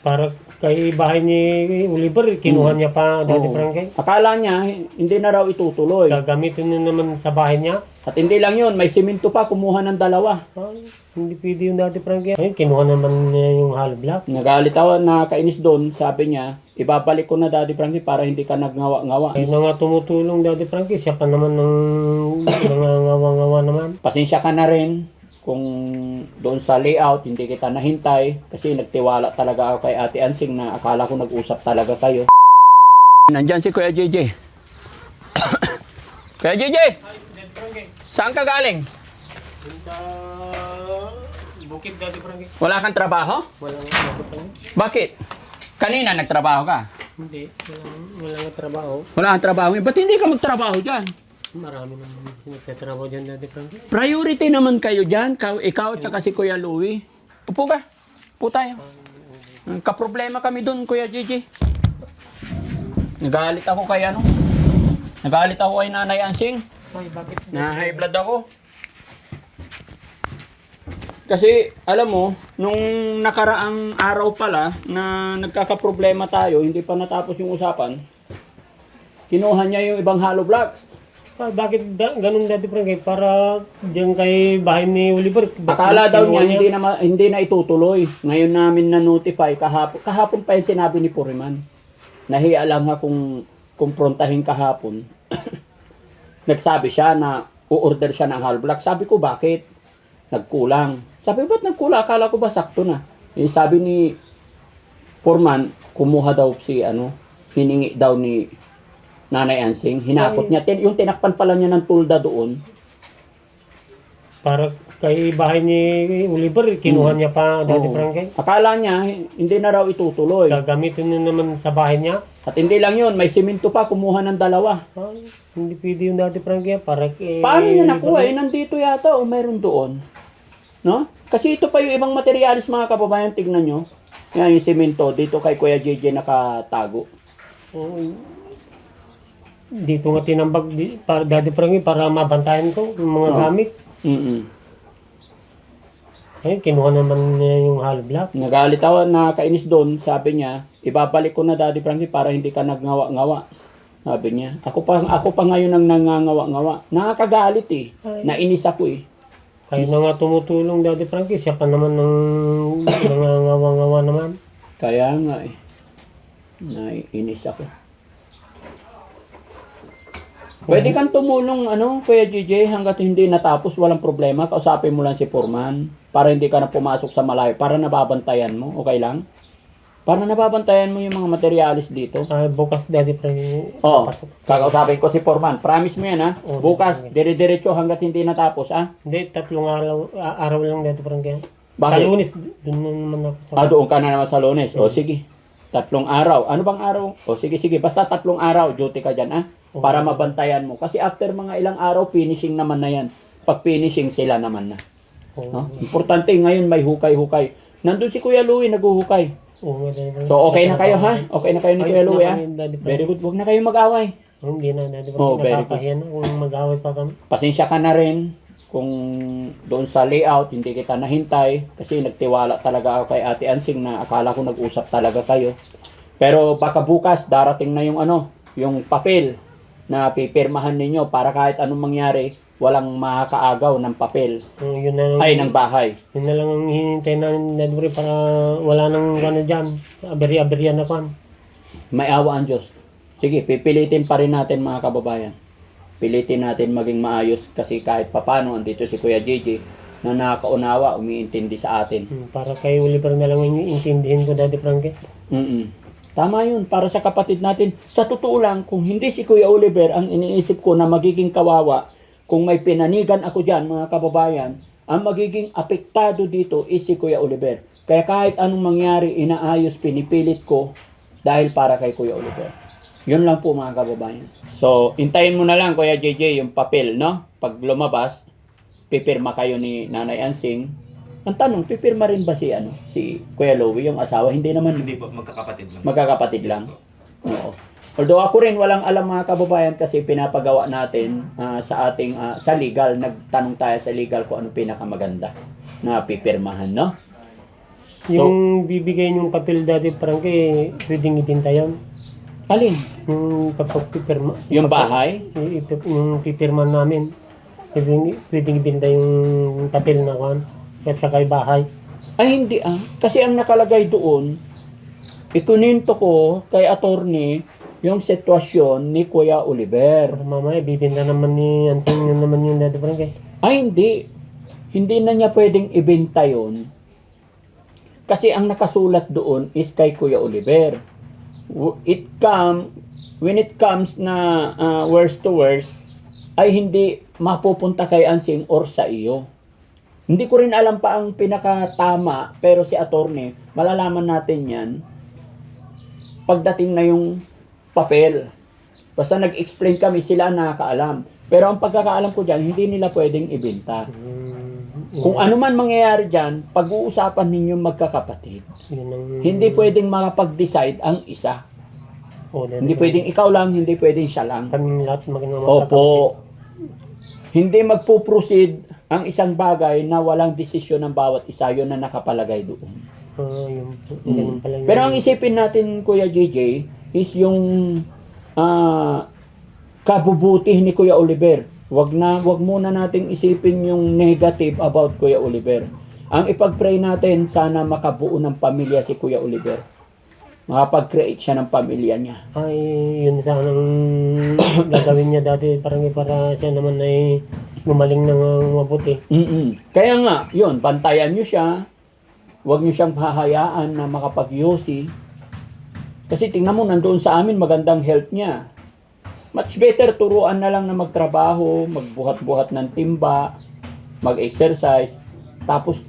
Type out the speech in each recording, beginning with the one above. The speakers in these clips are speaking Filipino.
Para kay bahay ni Oliver, kinuha niya pa Daddy Oo. Frankie. Akala niya, hindi na raw itutuloy. Gagamitin na naman sa bahay niya. At hindi lang yun, may simento pa, kumuha ng dalawa. Ay, hindi pwede yung Daddy Frankie. Ayun, kinuha naman niya yung hollow block. Nagalit ako, nakakainis doon, sabi niya, ibabalik ko na Daddy Frankie para hindi ka nagngawa-ngawa. Ayun na nga tumutulong Daddy Frankie. Siya pa naman ng nangangawa-ngawa naman. Pasensya ka na rin kung doon sa layout, hindi kita nahintay kasi nagtiwala talaga ako kay Ate Ansing na akala ko nag-usap talaga kayo. Nandyan si Kuya JJ. Kuya JJ! Saan ka galing? Sa bukid Daddy Frankie. Wala kang trabaho? Walang Daddy Frankie. Bakit? Kanina nagtrabaho ka? Hindi, walang trabaho. Wala kang trabaho. Ba't hindi ka magtrabaho dyan? Marami naman nagtatrabaho dyan Daddy Frankie. Priority naman kayo dyan. Ikaw at saka si Kuya Louie. Upo ka. Upo tayo. Kaproblema kami doon, Kuya JJ. Nagalit ako kay ano? Nagalit ako kay Nanay Ansing. Ay, bakit? Na high blood ako. Kasi, alam mo, nung nakaraang araw pala na nagkakaproblema tayo, hindi pa natapos yung usapan, kinuha niya yung ibang hollow blocks. Ah, bakit ganun Daddy Frankie? Para diyan kay bahay ni Oliver. Akala daw kinuha niya hindi na itutuloy. Ngayon namin na-notify kahapon pa yung sinabi ni Puriman. Nahiya lang ha kung kumprontahin kahapon. Nagsabi siya na u-order siya ng hollow block. Sabi ko bakit? Nagkulang. Sabi ba't nagkulang? Akala ko ba sakto na? Eh, sabi ni Purman, kumuha daw si hiningi daw ni Nanay Ansing. Hinakot niya. Yung tinakpan pala niya ng tulda doon. Para kay bahay ni Oliver, kinuha niya pa Daddy Oo. Frankie. Akala niya, hindi na raw itutuloy. Gagamitin na naman sa bahay niya. At hindi lang yun, may simento pa, kumuha ng dalawa. Ay, hindi pwede yung Daddy Frankie. Para kay Paano niya nakuha? Oliver. Nandito yata o mayroon doon. No? Kasi ito pa yung ibang materialis mga kababayan, tignan nyo. Yan yung simento, dito kay Kuya JJ nakatago. Oo. Dito nga tinambag para Daddy Frankie para mabantayan ko yung mga gamit. Ayun, kinuha naman niya yung hollow block. Nagalit ako, nakakainis doon, sabi niya, ibabalik ko na Daddy Frankie para hindi ka nagngawa-ngawa. Sabi niya, ako pa ngayon ang nangangawa-ngawa. Nakakagalit eh. Nainis ako eh. Kayo na nga tumutulong Daddy Frankie. Siya pa naman ng nangangawa-ngawa naman. Kaya nga eh. Nainis ako. Pwede kang tumulong, Kuya JJ, hanggat hindi natapos, walang problema. Kausapin mo lang si Foreman para hindi ka na pumasok sa malayo, para nababantayan mo, okay lang? Para nababantayan mo yung mga materialis dito. Bukas Daddy Frankie. Oo, Pasok. kakausapin ko si Foreman. Promise mo yan, ha? Oo, Bukas, dire-diretso hanggat hindi natapos, ha? Hindi, 3 araw lang Daddy Frankie. Bakit? Sa Lunes, doon na naman ako sa... Doon ka na naman sa Lunes. O, sige. 3 araw. Ano bang araw? O, sige. Basta 3 araw, duty ka dyan, ha? Para mabantayan mo. Kasi after mga ilang araw, finishing naman na yan. Pag finishing, sila naman na. Oo. No? Importante, ngayon may hukay-hukay. Nandun si Kuya Louie, naghuhukay. Oo, Daddy Frankie. So, okay na kayo, ha? Okay na kayo ni Kuya Ayos na Louie, ha? kami, Daddy Frankie. Very good. Huwag na kayo mag-away. Hindi na Daddy Oh, Frankie. very Nakakahiya na kung mag-away pa kami. Pasensya ka na rin kung doon sa layout, hindi kita nahintay. Kasi nagtiwala talaga ako kay Ate Ansing na akala ko nag-usap talaga kayo. Pero baka bukas, darating na yung papel na pipirmahan ninyo para kahit anong mangyari, walang makakaagaw ng papel. Yun na lang, Ay, ng bahay. yun na lang ang hinihintay namin Daddy Frankie para wala nang gano'n dyan. Aberya na kwan. May awa ang Diyos. Sige, pipilitin pa rin natin mga kababayan. Pilitin natin maging maayos kasi kahit papano, andito si Kuya JJ na nakakaunawa, umiintindi sa atin. Para kay Oliver na lang yung intindihin ko Daddy Frankie. Tama yun, para sa kapatid natin. Sa totoo lang, kung hindi si Kuya Oliver, ang iniisip ko na magiging kawawa, kung may pinanigan ako dyan, mga kababayan, ang magiging apektado dito is si Kuya Oliver. Kaya kahit anong mangyari, inaayos, pinipilit ko dahil para kay Kuya Oliver. Yun lang po mga kababayan. So, intayin mo na lang Kuya JJ yung papel, no? Pag lumabas, pipirma kayo ni Nanay Ansing. Ang tanong, pipirma rin ba si Kuya Louie, yung asawa? Hindi naman. Hindi po, magkakapatid lang. Magkakapatid lang. Oo. Although ako rin walang alam mga kababayan kasi pinapagawa natin sa ating sa legal, nagtanong tayo sa legal kung ano pinakamaganda na pipirmahan, no? Yung bibigay niyong papel dati Frankie, pwedeng ibenta yun. Alin? Yung pagpapipirma. Yung bahay? Yung pipirma namin. Pwedeng ibenta yung papel na kan. At saka yung bahay. Ay, hindi ah. Kasi ang nakalagay doon, ikuninto ko kay attorney yung sitwasyon ni Kuya Oliver. Pero mamaya, bibenta naman ni Ansing yun naman yung dati Frankie. Ay, hindi. Hindi na niya pwedeng ibenta yun. Kasi ang nakasulat doon is kay Kuya Oliver. When it comes na worst to worst, ay hindi mapupunta kay Ansing or sa iyo. Hindi ko rin alam pa ang pinakatama, pero si attorney, malalaman natin yan pagdating na yung papel. Basta nag-explain kami, sila ang nakakaalam. Pero ang pagkakaalam ko dyan, hindi nila pwedeng ibenta. Kung ano man mangyayari dyan, pag-uusapan ninyong magkakapatid. Hindi pwedeng makapag-decide ang isa. Hindi pwedeng ikaw lang, hindi pwedeng siya lang. Kaming lahat magkakapatid. Opo. Hindi magpo-proceed ang isang bagay na walang desisyon ng bawat isa, yun na nakapalagay doon. Ganun pala yun. Pero ang isipin natin, Kuya JJ, is yung kabubuti ni Kuya Oliver. Wag muna nating isipin yung negative about Kuya Oliver. Ang ipag-pray natin, sana makabuo ng pamilya si Kuya Oliver. Makapag-create siya ng pamilya niya. Ay, yun sanang gagawin niya dati. Parang para siya naman ay gumaling ng mabuti. Kaya nga, yun, bantayan niyo siya. Huwag niyo siyang hahayaan na makapag-yosi. Kasi tingnan mo, nandoon sa amin, magandang health niya. Much better turuan na lang na magtrabaho, magbuhat-buhat ng timba, mag-exercise. Tapos,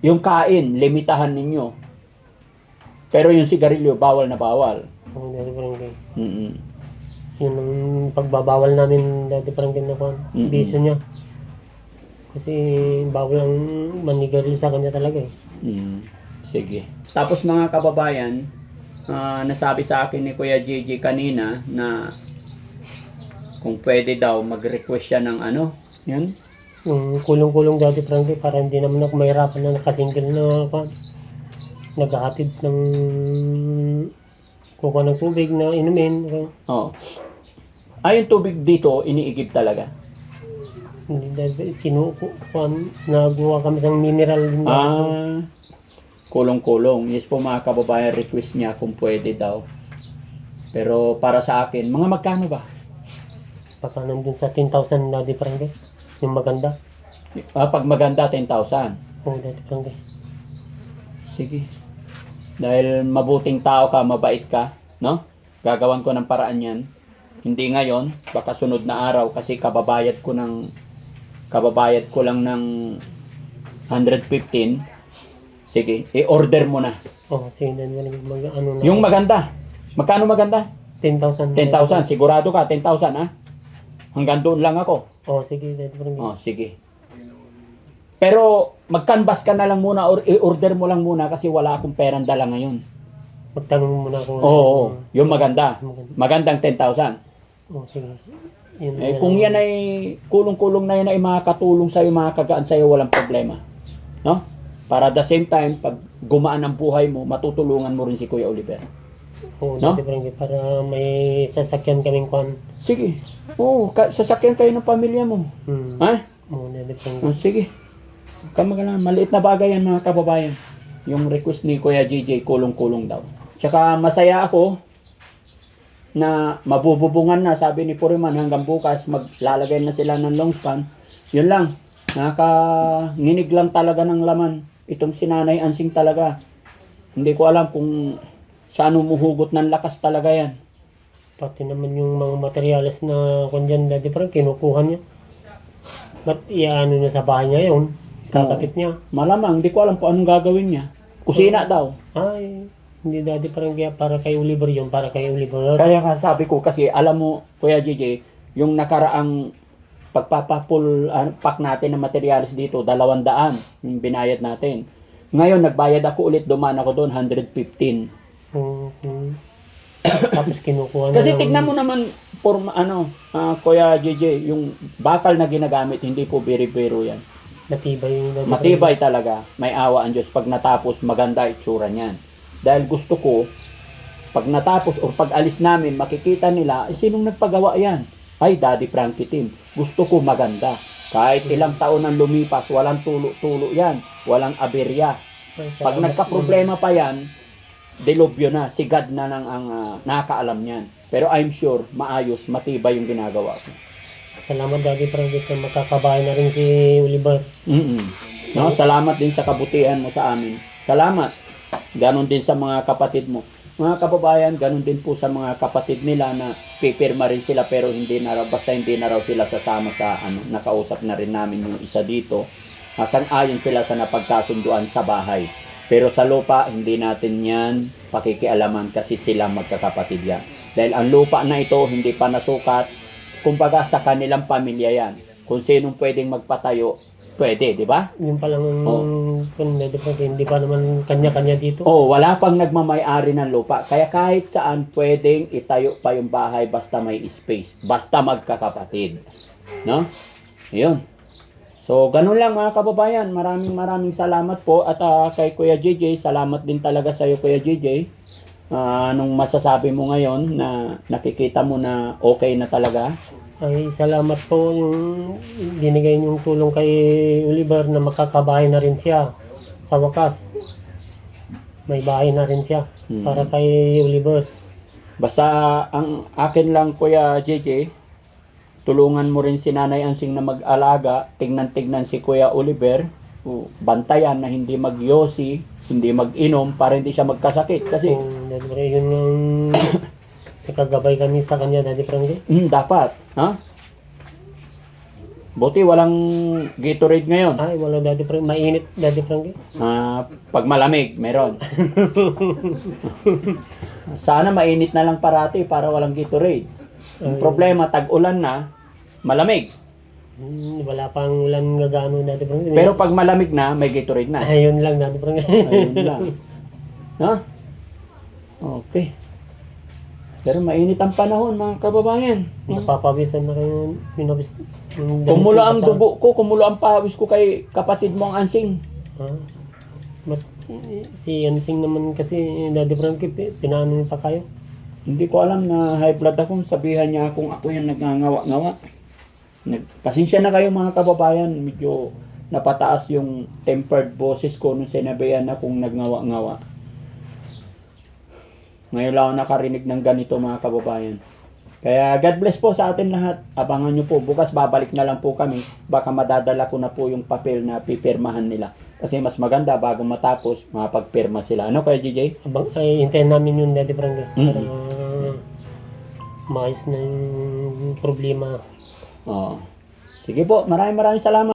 yung kain, limitahan ninyo. Pero yung sigarilyo, bawal na bawal. Oo, dati parang yun ang pagbabawal namin dati parang ginakuan. Biso niya. Kasi bawal ang manigarilyo sa kanya talaga eh. Sige. Tapos mga kababayan, nasabi sa akin ni Kuya JJ kanina na kung pwede daw mag-request siya ng ano, yun? Yung kulong-kulong dati Frankie para hindi naman ako mahirapan na nakasingle na naghahatid ng kukuha ng tubig na inumin. Oo. Ay, yung tubig dito, iniigib talaga. Hindi dahil nagawa kami ng mineral. Kulong-kulong. Yes po mga kababayan, request niya kung pwede daw. Pero para sa akin, mga magkano ba? Baka nandun sa 10,000 dati Frankie. Yung maganda. Pag maganda, 10,000. Oo, dati Frankie. Sige. Dahil mabuting tao ka, mabait ka, no? Gagawan ko ng paraan yan. Hindi ngayon, baka sunod na araw kasi kababayad ko lang ng 115. Sige, i-order mo na. Oo, sige, ano na. Yung maganda. Magkano maganda? 10,000. 10,000. Sigurado ka, 10,000 ha? Hanggang doon lang ako. Oo, sige, dati Frankie. Oh, sige. Pero mag-canvas ka na lang muna or i-order mo lang muna kasi wala akong perang dala ngayon. Magtanong muna kung Oo, yung maganda. Magandang 10,000. Oo, sige. Kung yan ay kulong-kulong na yan ay makakatulong sa'yo, makakagaan sa'yo, walang problema. No? Para the same time, pag gumaan ang buhay mo, matutulungan mo rin si Kuya Oliver. Oo, no? dati Frankie, para may sasakyan kaming kwan. Sige. Oo, sasakyan kayo ng pamilya mo. Ha? Oo, dati Frankie. Oh, sige. Kamagalan, maliit na bagay yan mga kababayan. Yung request ni Kuya JJ, kulong-kulong daw. Tsaka masaya ako na mabububungan na, sabi ni Puriman, hanggang bukas maglalagay na sila ng long span. Yun lang, nginig lang talaga ng laman. Itong si Nanay Ansing talaga. Hindi ko alam kung saan umuhugot ng lakas talaga yan. Pati naman yung mga materyales na kundyan dati parang kinukuha niya. Ba't iano na sa bahay niya yun? Kakapit niya. Malamang, hindi ko alam kung anong gagawin niya. Kusina daw. Ay, hindi dati parang kaya para kay Oliver yun, para kay Oliver. Kaya nga sabi ko kasi alam mo, Kuya JJ, yung nakaraang pagpapapul pack natin ng materials dito, 200 yung binayad natin. Ngayon, nagbayad ako ulit, dumaan ako doon, 115. Tapos kinukuha na Kasi lang. tignan mo naman, Kuya JJ, yung bakal na ginagamit, hindi po biro-biro yan. Matibay yung Daddy Matibay talaga. May awa ang Diyos. Pag natapos, maganda itsura niyan. Dahil gusto ko, pag natapos o pag alis namin, makikita nila, sinong nagpagawa yan? Ay, Daddy Frankie Tim. Gusto ko maganda. Kahit ilang taon ang lumipas, walang tulo-tulo yan. Walang aberya. Frankie. Pag nagka-problema pa yan, delubyo na. Si God na lang ang nakakaalam niyan. Pero I'm sure, maayos, matibay yung ginagawa ko. Salamat Daddy Frankie na makakabahay na rin si Oliver. No, salamat din sa kabutihan mo sa amin. Salamat. Ganon din sa mga kapatid mo. Mga kababayan, ganon din po sa mga kapatid nila na pipirma rin sila pero hindi na raw, basta hindi na raw sila sasama sa nakausap na rin namin yung isa dito. Sang-ayon sila sa napagkasunduan sa bahay. Pero sa lupa, hindi natin yan pakikialaman kasi sila magkakapatid yan. Dahil ang lupa na ito hindi pa nasukat, kumbaga sa kanilang pamilya yan. Kung sinong pwedeng magpatayo, pwede, di ba? Yun pa lang kung Daddy Frankie, hindi pa naman kanya-kanya dito. Wala pang nagmamay-ari ng lupa. Kaya kahit saan pwedeng itayo pa yung bahay basta may space. Basta magkakapatid. No? Yun. So, ganun lang mga kababayan. Maraming salamat po. At kay Kuya JJ, salamat din talaga sa iyo Kuya JJ. Anong masasabi mo ngayon na nakikita mo na okay na talaga? Ay, salamat po yung binigay niyong tulong kay Oliver na makakabahay na rin siya. Sa wakas, may bahay na rin siya para kay Oliver. Basta ang akin lang Kuya JJ, tulungan mo rin si Nanay Ansing na mag-alaga, tignan-tignan si Kuya Oliver, bantayan na hindi magyosi, hindi mag-inom para hindi siya magkasakit. Kasi Kung yun yung nakagabay kami sa kanya, Daddy Frankie. dapat, ha? Buti walang Gatorade ngayon. Ay, wala Daddy Frankie. Mainit, Daddy Frankie. Pag malamig, meron. Sana mainit na lang parati para walang Gatorade. Ang problema, tag-ulan na, malamig. Wala pang ulan nga gano'n, Daddy Frankie. Pero pag malamig na, may Gatorade na. Ayun lang, Daddy Frankie. Ayun lang. Ha? Okay. Pero mainit ang panahon, mga kababayan. Napapawisan na kayo. Kumulo ang dugo ko, kumulo ang pawis ko kay kapatid mo ang Ansing. Si Ansing naman kasi, Daddy Frankie, pinaano pa kayo. Hindi ko alam na high blood ako. Sabihan niya akong ako yan nagngangawa-ngawa. Pasensya na kayo mga kababayan. Medyo napataas yung tempered boses ko nung sinabihan akong nagngawa-ngawa. Ngayon lang ako nakarinig ng ganito mga kababayan. Kaya God bless po sa atin lahat. Abangan nyo po. Bukas babalik na lang po kami. Baka madadala ko na po yung papel na pipirmahan nila. Kasi mas maganda bago matapos, makapagpirma sila. Ano kaya JJ? Ay, hintayin namin yun, Daddy Frankie. Para maayos na yung problema. Sige po. Maraming salamat.